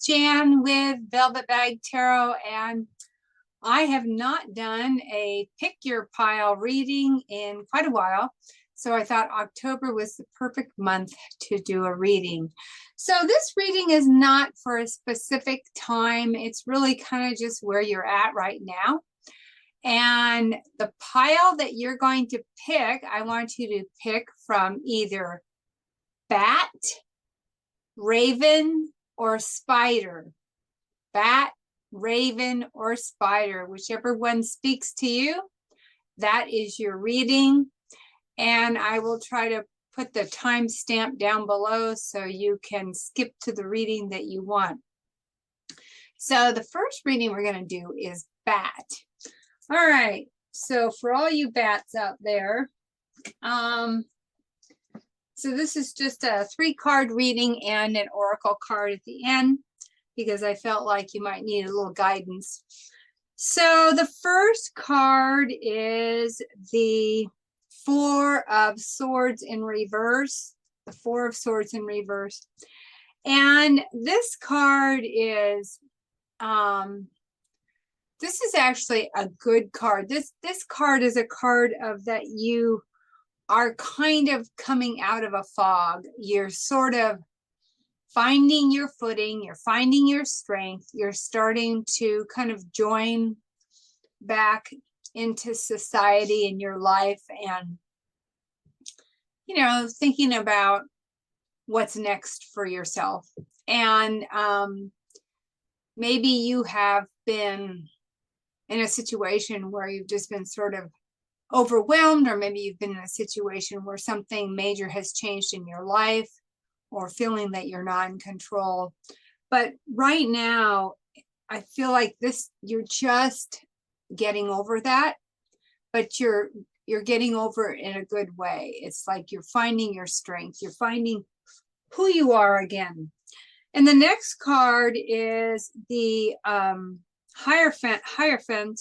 Jan with Velvet Bag Tarot, and I have not done a pick your pile reading in quite a while. So I thought October was the perfect month to do a reading. So this reading is not for a specific time. It's really kind of just where you're at right now. And the pile that you're going to pick, I want you to pick from either bat, raven, or spider. Bat, raven, or spider, whichever one speaks to you, that is your reading. And I will try to put the timestamp down below so you can skip to the reading that you want. So the first reading we're going to do is bat. All right, so for all you bats out there, so this is just a 3-card reading and an oracle card at the end, because I felt like you might need a little guidance. So the first card is the Four of Swords in reverse, the Four of Swords in reverse. And this card is, this is actually a good card. This card is a card of that you are kind of coming out of a fog. You're sort of finding your footing, you're finding your strength, you're starting to kind of join back into society in your life and, you know, thinking about what's next for yourself. And maybe you have been in a situation where you've just been sort of overwhelmed, or maybe you've been in a situation where something major has changed in your life, or feeling that you're not in control. But right now, I feel like you're just getting over that, but you're getting over it in a good way. It's like you're finding your strength, you're finding who you are again. And the next card is the Hierophant,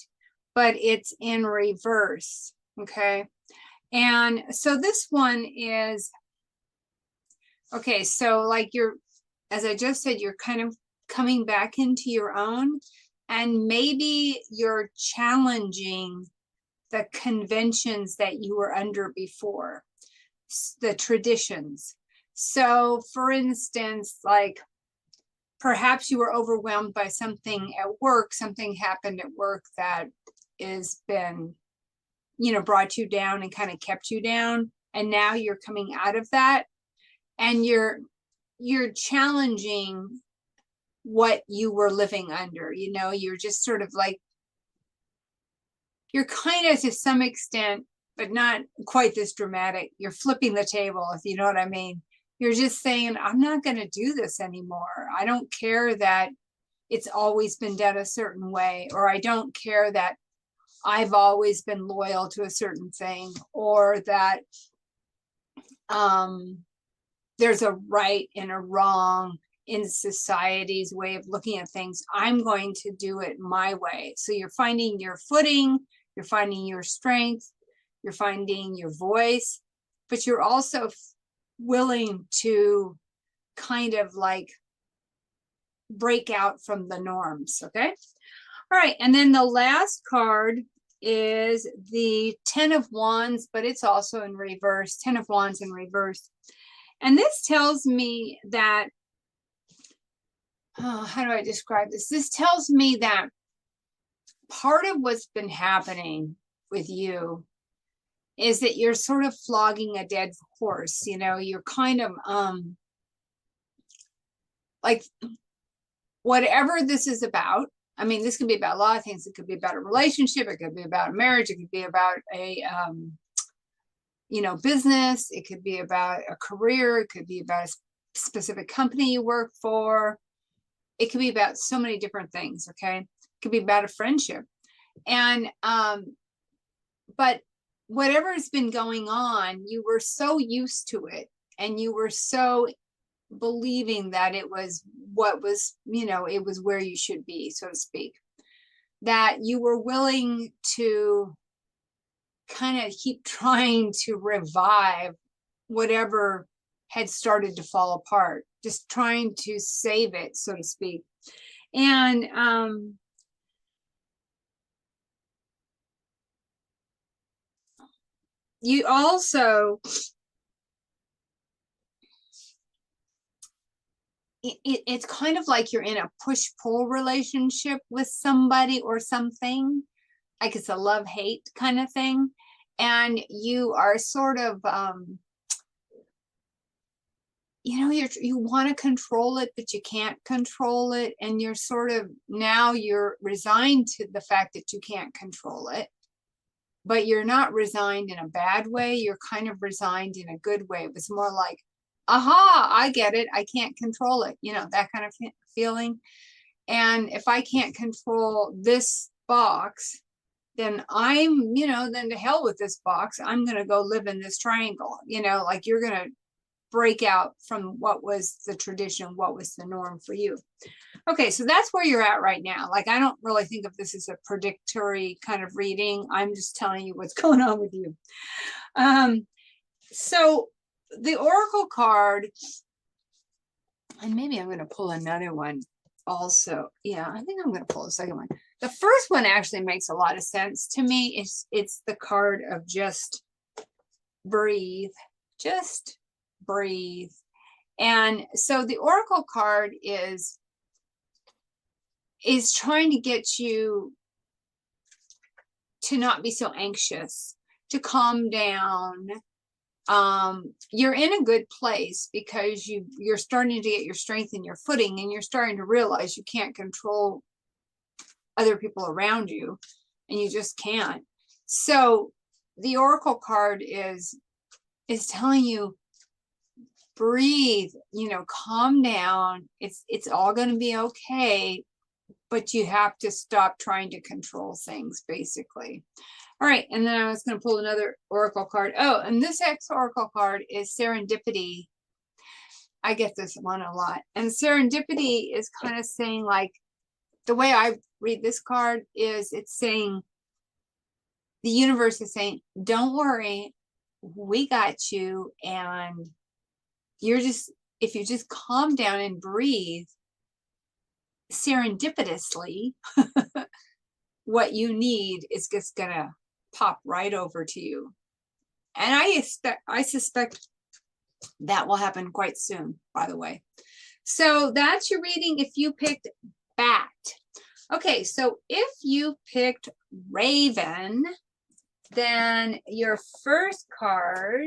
but it's in reverse, okay? And so this one is, okay, so like as I just said, you're kind of coming back into your own, and maybe you're challenging the conventions that you were under before, the traditions. So for instance, like perhaps you were overwhelmed by something at work, something happened at work that has been, you know, brought you down and kind of kept you down. And now you're coming out of that, and you're challenging what you were living under. You know, you're just sort of like, you're kind of to some extent, but not quite this dramatic. You're flipping the table, if you know what I mean. You're just saying, I'm not going to do this anymore. I don't care that it's always been done a certain way, or I don't care that I've always been loyal to a certain thing, or that there's a right and a wrong in society's way of looking at things. I'm going to do it my way. So you're finding your footing, you're finding your strength, you're finding your voice, but you're also willing to kind of like break out from the norms, okay? All right, and then the last card is the Ten of Wands, but it's also in reverse, Ten of Wands in reverse. And this tells me that, how do I describe this? This tells me that part of what's been happening with you is that you're sort of flogging a dead horse. You know, you're kind of like, whatever this is about. I mean, this can be about a lot of things. It could be about a relationship, it could be about a marriage, it could be about a you know, business, it could be about a career, it could be about a specific company you work for, it could be about so many different things, okay? It could be about a friendship. And but whatever has been going on, you were so used to it, and you were so believing that it was what was, you know, it was where you should be, so to speak, that you were willing to kind of keep trying to revive whatever had started to fall apart. just trying to save it, so to speak. And you also, it's kind of like you're in a push-pull relationship with somebody or something, like it's a love-hate kind of thing. And you are sort of, you want to control it, but you can't control it. And you're sort of, now you're resigned to the fact that you can't control it, but you're not resigned in a bad way. You're kind of resigned in a good way. It was more like, aha, I get it. I can't control it. That kind of feeling. And if I can't control this box, then then to hell with this box. I'm going to go live in this triangle, like you're going to break out from what was the tradition, what was the norm for you. Okay, so that's where you're at right now. Like, I don't really think of this as a predictory kind of reading. I'm just telling you what's going on with you. So the Oracle card, and maybe I'm going to pull another one also. Yeah, I think I'm going to pull a second one. The first one actually makes a lot of sense to me. It's the card of just breathe. Just breathe. And so the Oracle card is trying to get you to not be so anxious, to calm down. You're in a good place because you're starting to get your strength and your footing, and you're starting to realize you can't control other people around you, and you just can't. So the Oracle card is telling you, breathe, calm down. It's all going to be okay, but you have to stop trying to control things, basically. All right, and then I was going to pull another Oracle card. Oh, and this X Oracle card is Serendipity. I get this one a lot. And Serendipity is kind of saying, like, the way I read this card is it's saying, the universe is saying, don't worry, we got you. And if you just calm down and breathe, serendipitously, what you need is just gonna pop right over to you. And I suspect that will happen quite soon, by the way. So that's your reading if you picked Bat. Okay, so if you picked Raven, then your first card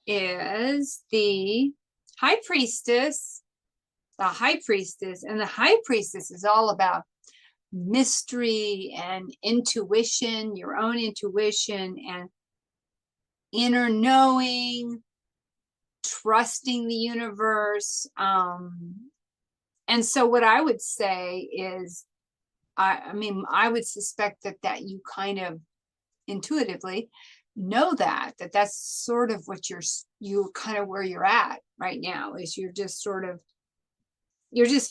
is the High Priestess. The High Priestess, and the High Priestess is all about mystery and intuition, your own intuition and inner knowing, trusting the universe. And so what I would say is, I would suspect that you kind of intuitively know that that's sort of what you're kind of where you're at right now, is you're just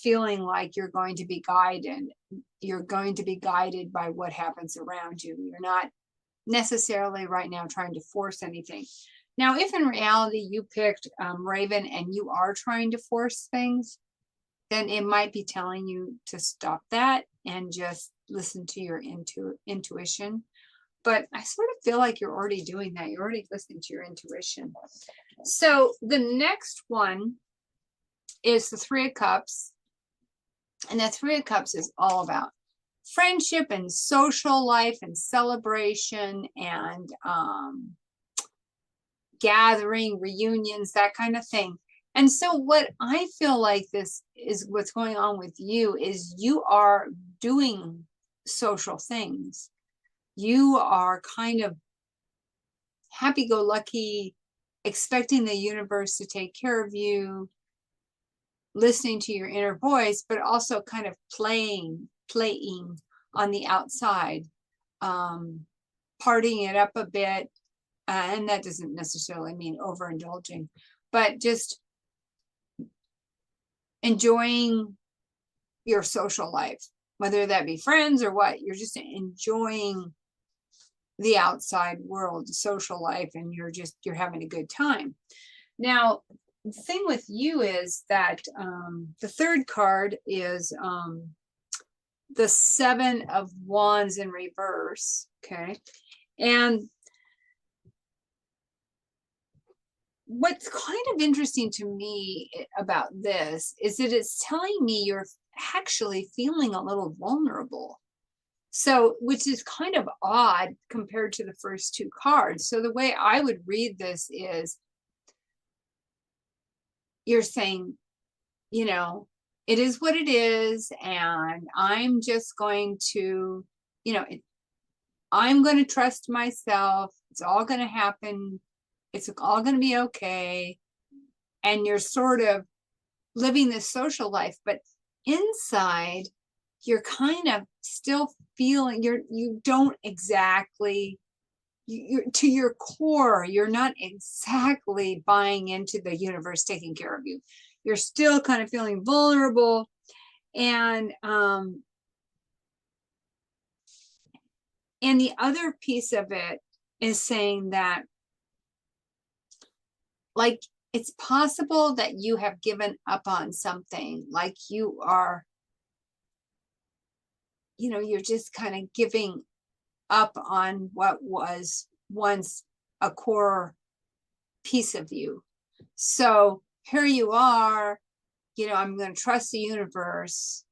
feeling like you're going to be guided. You're going to be guided by what happens around you. You're not necessarily right now trying to force anything. Now, if in reality you picked Raven and you are trying to force things, then it might be telling you to stop that and just listen to your intuition. But I sort of feel like you're already doing that. You're already listening to your intuition. So the next one is the Three of Cups. And the Three of Cups is all about friendship and social life and celebration and gathering, reunions, that kind of thing. And so what I feel like this is what's going on with you is you are doing social things. You are kind of happy-go-lucky, expecting the universe to take care of you, listening to your inner voice, but also kind of playing on the outside, partying it up a bit. And that doesn't necessarily mean overindulging, but just enjoying your social life, whether that be friends or what. You're just enjoying the outside world, the social life, and you're having a good time. Now, the thing with you is that the third card is the Seven of Wands in reverse. Okay. And what's kind of interesting to me about this is that it's telling me you're actually feeling a little vulnerable. So, which is kind of odd compared to the first two cards. So the way I would read this is you're saying, you know, it is what it is, and I'm just going to, you know, I'm going to trust myself. It's all going to happen. It's all going to be okay. And you're sort of living this social life, but inside you're kind of still feeling you don't exactly, you're to your core, you're not exactly buying into the universe taking care of you. You're still kind of feeling vulnerable. And the other piece of it is saying that, like, it's possible that you have given up on something, like you are, you know, you're just kind of giving up on what was once a core piece of you. So here you are, you know, I'm going to trust the universe,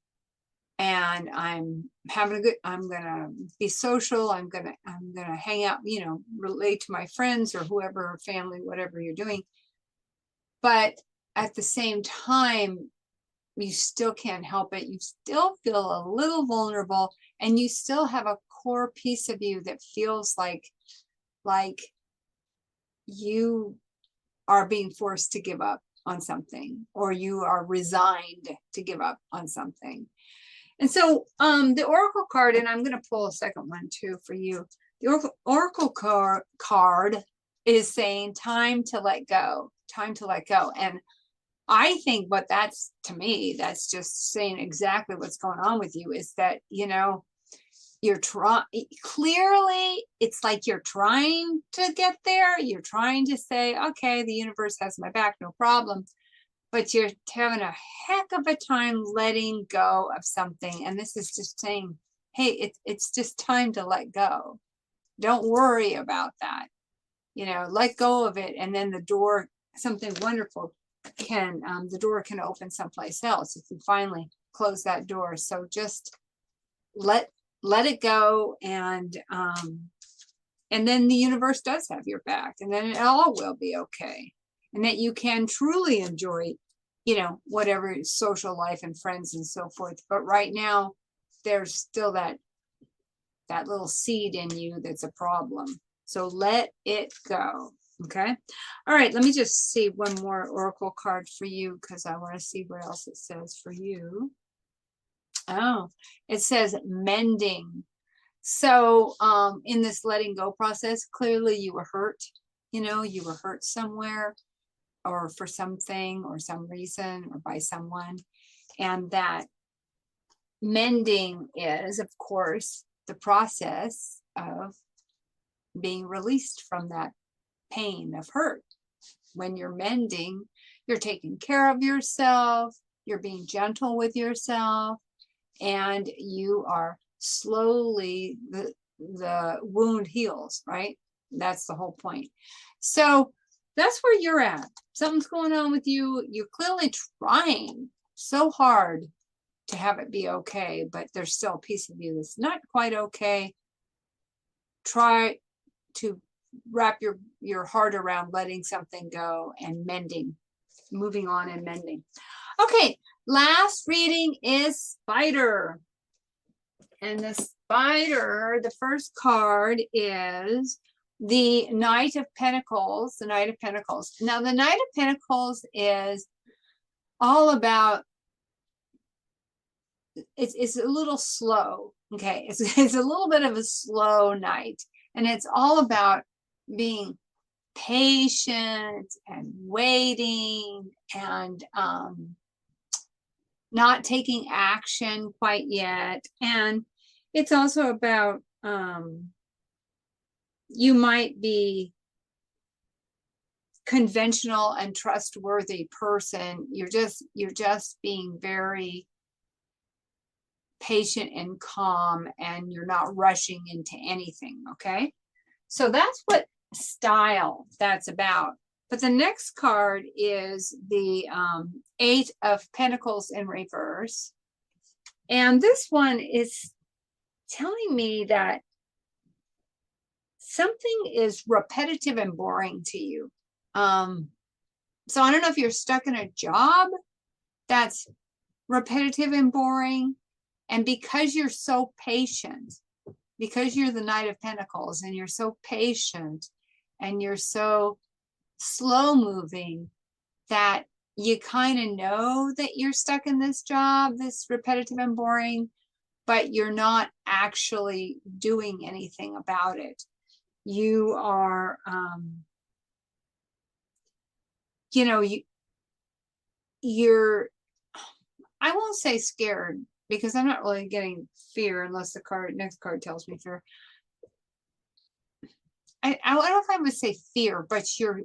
and I'm having a good, I'm going to be social. I'm going to hang out, you know, relate to my friends or whoever, family, whatever you're doing. But at the same time, you still can't help it. You still feel a little vulnerable, and you still have a core piece of you that feels like you are being forced to give up on something, or you are resigned to give up on something. And so the Oracle card, and I'm going to pull a second one too for you. The Oracle card is saying time to let go, time to let go. And I think what that's, to me, that's just saying exactly what's going on with you, is that, you know, you're trying, clearly it's like you're trying to get there. You're trying to say, okay, the universe has my back, no problem. But you're having a heck of a time letting go of something. And this is just saying, hey, it's just time to let go. Don't worry about that. You know, let go of it. And then the door, something wonderful can, the door can open someplace else if you finally close that door. So just let it go. And then the universe does have your back, and then it all will be okay. And that you can truly enjoy, you know, whatever social life and friends and so forth. But right now, there's still that little seed in you that's a problem. So let it go. Okay. All right. Let me just see one more Oracle card for you, because I want to see what else it says for you. Oh, it says mending. So in this letting go process, clearly you were hurt. You know, you were hurt somewhere, or for something or some reason, or by someone. And that mending is, of course, the process of being released from that pain of hurt. When you're mending, you're taking care of yourself, you're being gentle with yourself, and you are slowly, the wound heals, right? That's the whole point. So that's where you're at. Something's going on with you. You're clearly trying so hard to have it be okay, but there's still a piece of you that's not quite okay. Try to wrap your heart around letting something go and mending, moving on and mending. Okay, last reading is Spider. And the Spider, the first card is the Knight of Pentacles, the Knight of Pentacles. Now, the Knight of Pentacles is all about, it's a little slow, okay? It's a little bit of a slow knight, and it's all about being patient and waiting and not taking action quite yet. And it's also about you might be conventional and trustworthy person. You're just being very patient and calm, and you're not rushing into anything. Okay. So that's what style that's about. But the next card is the Eight of Pentacles in reverse. And this one is telling me that something is repetitive and boring to you. So I don't know if you're stuck in a job that's repetitive and boring. And because you're so patient, because you're the Knight of Pentacles and you're so patient and you're so slow moving, that you kind of know that you're stuck in this job, this repetitive and boring, but you're not actually doing anything about it. You are, you know, you're, I won't say scared, because I'm not really getting fear unless the next card tells me fear. I don't know if I would say fear, but you're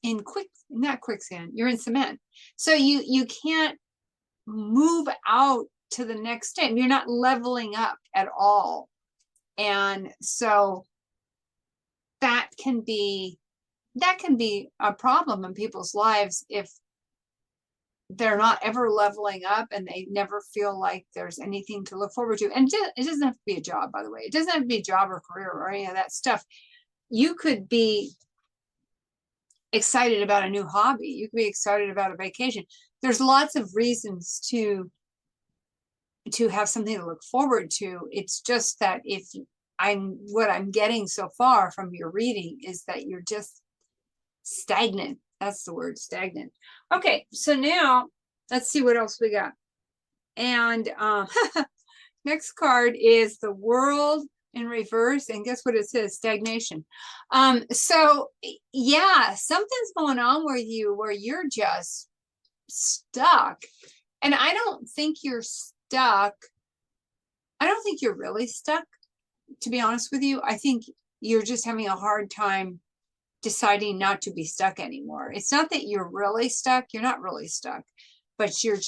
in not quicksand, you're in cement. So you can't move out to the next step. You're not leveling up at all. And so that can be a problem in people's lives if they're not ever leveling up and they never feel like there's anything to look forward to. And it doesn't have to be a job, by the way. It doesn't have to be a job or career or any of that stuff. You could be excited about a new hobby. You could be excited about a vacation. There's lots of reasons to have something to look forward to. It's just that what I'm getting so far from your reading is that you're just stagnant. That's the word, stagnant. Okay, so now let's see what else we got. And next card is the World in reverse, and guess what it says? Stagnation. So yeah, something's going on with you where you're just stuck. And I don't think you're stuck. I don't think you're really stuck, to be honest with you. I think you're just having a hard time deciding not to be stuck anymore. It's not that you're really stuck. You're not really stuck, but you're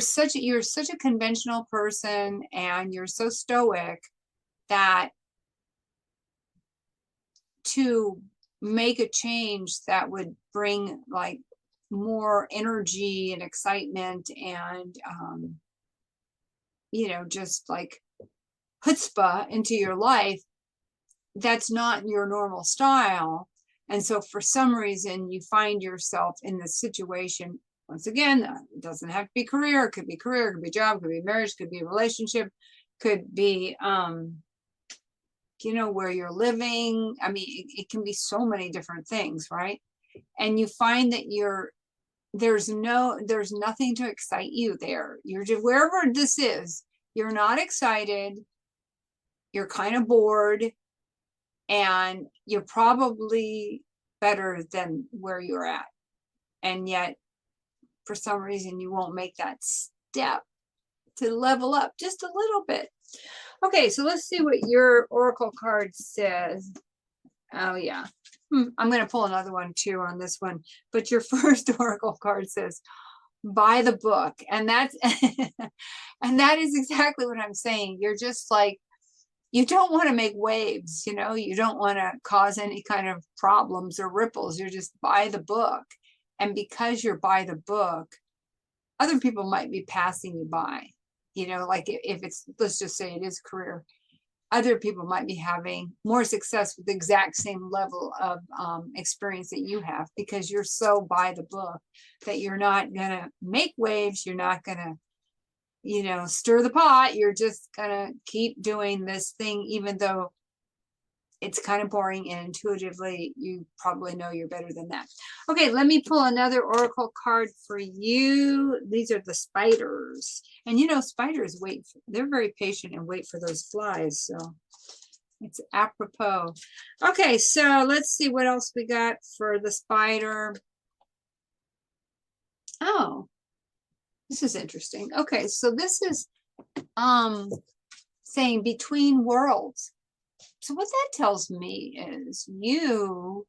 such a conventional person, and you're so stoic that to make a change that would bring like more energy and excitement and just like chutzpah into your life, that's not your normal style. And so for some reason you find yourself in this situation. Once again, it doesn't have to be career. It could be career, it could be job, it could be marriage, could be a relationship, could be where you're living. I mean, it can be so many different things, right? And you find that there's nothing to excite you there. You're just, wherever this is, you're not excited, you're kind of bored, and you're probably better than where you're at. And yet, for some reason, you won't make that step to level up just a little bit. Okay, so let's see what your Oracle card says. Oh, yeah. I'm going to pull another one, too, on this one. But your first Oracle card says, buy the book. And that's and that is exactly what I'm saying. You're just like, you don't want to make waves, you don't want to cause any kind of problems or ripples. You're just buy the book. And because you're by the book, other people might be passing you by, like if it's, let's just say it is career, other people might be having more success with the exact same level of experience that you have, because you're so by the book that you're not going to make waves. You're not going to, stir the pot. You're just gonna keep doing this thing, even though it's kind of boring, and intuitively you probably know you're better than that. Okay, let me pull another Oracle card for you. These are the spiders. And spiders they're very patient and wait for those flies. So it's apropos. Okay, so let's see what else we got for the spider. Oh, this is interesting. Okay, so this is saying between worlds. So what that tells me is you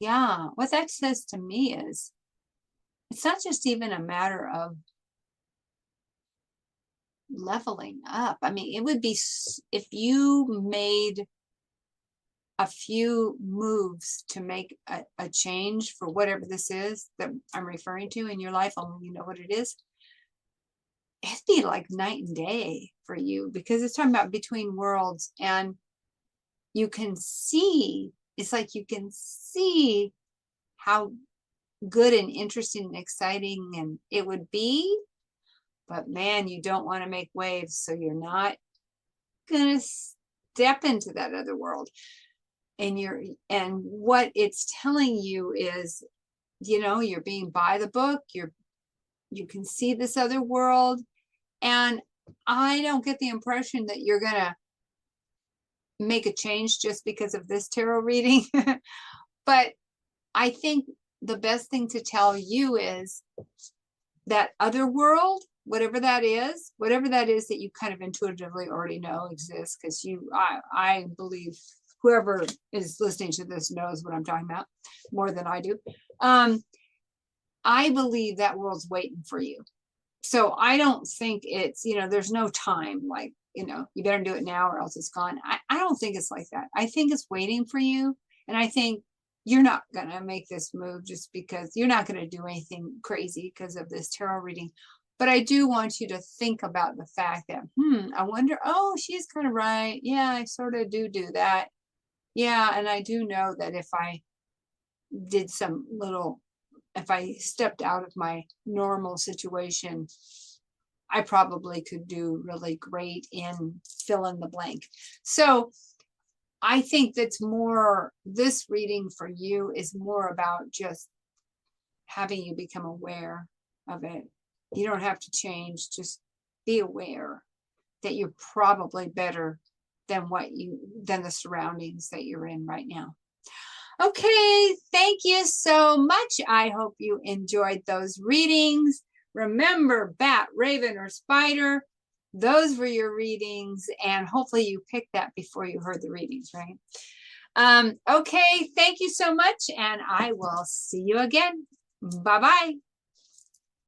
Yeah, what that says to me is it's not just even a matter of leveling up. I mean, it would be if you made a few moves to make a change for whatever this is that I'm referring to in your life, only you know what it is. It'd be like night and day for you because it's talking about between worlds, and you can see, it's like you can see how good and interesting and exciting and it would be, but man, you don't want to make waves, so you're not gonna step into that other world. And what it's telling you is, you're being by the book, you can see this other world, and I don't get the impression that you're gonna make a change just because of this tarot reading. But I think the best thing to tell you is that other world, whatever that is that you kind of intuitively already know exists, because I believe whoever is listening to this knows what I'm talking about more than I do. I believe that world's waiting for you. So I don't think it's, there's no time like, you better do it now or else it's gone. I don't think it's like that. I think it's waiting for you. And I think you're not going to make this move just because you're not going to do anything crazy because of this tarot reading. But I do want you to think about the fact that, I wonder, oh, she's kind of right. Yeah, I sort of do that. Yeah, and I do know that if I did if I stepped out of my normal situation, I probably could do really great in fill in the blank. So I think this reading for you is more about just having you become aware of it. You don't have to change, just be aware that you're probably better than the surroundings that you're in right now. Okay, thank you so much. I hope you enjoyed those readings. Remember, bat, raven, or spider, those were your readings, and hopefully you picked that before you heard the readings, right? Okay, thank you so much, and I will see you again. Bye-bye.